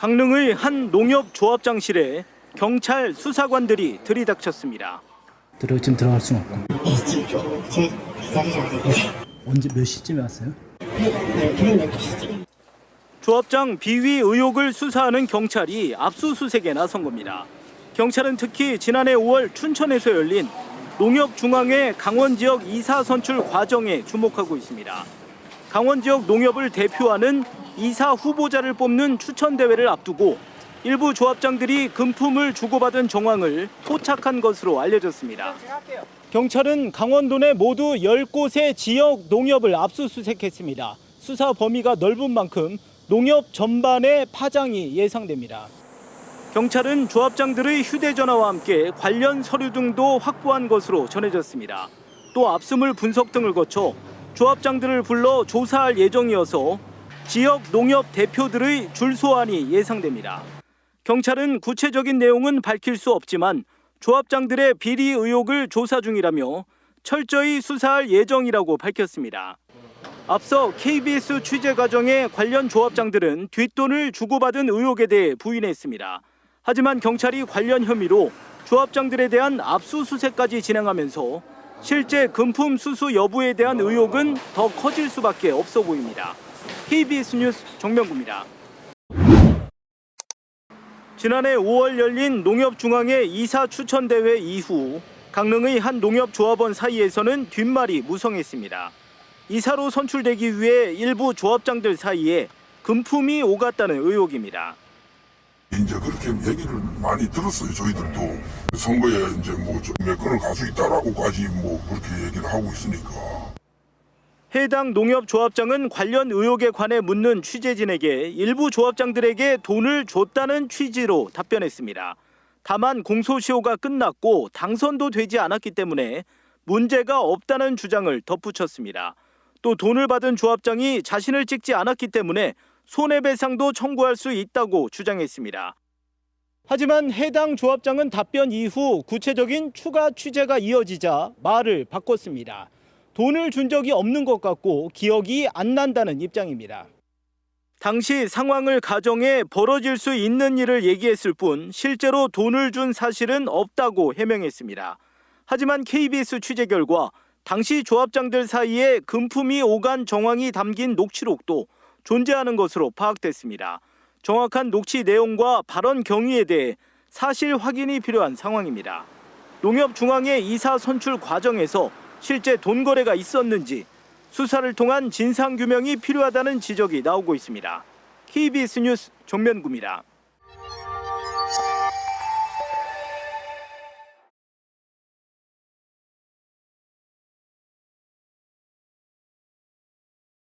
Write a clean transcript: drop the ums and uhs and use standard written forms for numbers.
강릉의 한 농협 조합장실에 경찰 수사관들이 들이닥쳤습니다. 지금 들어갈 수는 없고. 네, 지금 기다리셔야 되는데. 언제 몇 시쯤에 왔어요? 그런 12시쯤. 조합장 비위 의혹을 수사하는 경찰이 압수수색에 나선 겁니다. 경찰은 특히 지난해 5월 춘천에서 열린 농협중앙회 강원 지역 이사 선출 과정에 주목하고 있습니다. 강원 지역 농협을 대표하는 이사 후보자를 뽑는 추천대회를 앞두고 일부 조합장들이 금품을 주고받은 정황을 포착한 것으로 알려졌습니다. 경찰은 강원도 내 모두 10곳의 지역 농협을 압수수색했습니다. 수사 범위가 넓은 만큼 농협 전반의 파장이 예상됩니다. 경찰은 조합장들의 휴대전화와 함께 관련 서류 등도 확보한 것으로 전해졌습니다. 또 압수물 분석 등을 거쳐 조합장들을 불러 조사할 예정이어서 지역 농협 대표들의 줄소환이 예상됩니다. 경찰은 구체적인 내용은 밝힐 수 없지만 조합장들의 비리 의혹을 조사 중이라며 철저히 수사할 예정이라고 밝혔습니다. 앞서 KBS 취재 과정에 관련 조합장들은 뒷돈을 주고받은 의혹에 대해 부인했습니다. 하지만 경찰이 관련 혐의로 조합장들에 대한 압수수색까지 진행하면서 실제 금품 수수 여부에 대한 의혹은 더 커질 수밖에 없어 보입니다. KBS 뉴스 정명구입니다. 지난해 5월 열린 농협중앙회 이사 추천대회 이후 강릉의 한 농협조합원 사이에서는 뒷말이 무성했습니다. 이사로 선출되기 위해 일부 조합장들 사이에 금품이 오갔다는 의혹입니다. 이제 그렇게 얘기를 많이 들었어요. 저희들도 선거에 이제 몇 건을 갈 수 있다라고까지 그렇게 얘기를 하고 있으니까. 해당 농협조합장은 관련 의혹에 관해 묻는 취재진에게 일부 조합장들에게 돈을 줬다는 취지로 답변했습니다. 다만 공소시효가 끝났고 당선도 되지 않았기 때문에 문제가 없다는 주장을 덧붙였습니다. 또 돈을 받은 조합장이 자신을 찍지 않았기 때문에 손해배상도 청구할 수 있다고 주장했습니다. 하지만 해당 조합장은 답변 이후 구체적인 추가 취재가 이어지자 말을 바꿨습니다. 돈을 준 적이 없는 것 같고 기억이 안 난다는 입장입니다. 당시 상황을 가정해 벌어질 수 있는 일을 얘기했을 뿐 실제로 돈을 준 사실은 없다고 해명했습니다. 하지만 KBS 취재 결과 당시 조합장들 사이에 금품이 오간 정황이 담긴 녹취록도 존재하는 것으로 파악됐습니다. 정확한 녹취 내용과 발언 경위에 대해 사실 확인이 필요한 상황입니다. 농협중앙회 이사 선출 과정에서 실제 돈 거래가 있었는지 수사를 통한 진상규명이 필요하다는 지적이 나오고 있습니다. KBS 뉴스 정면구입니다.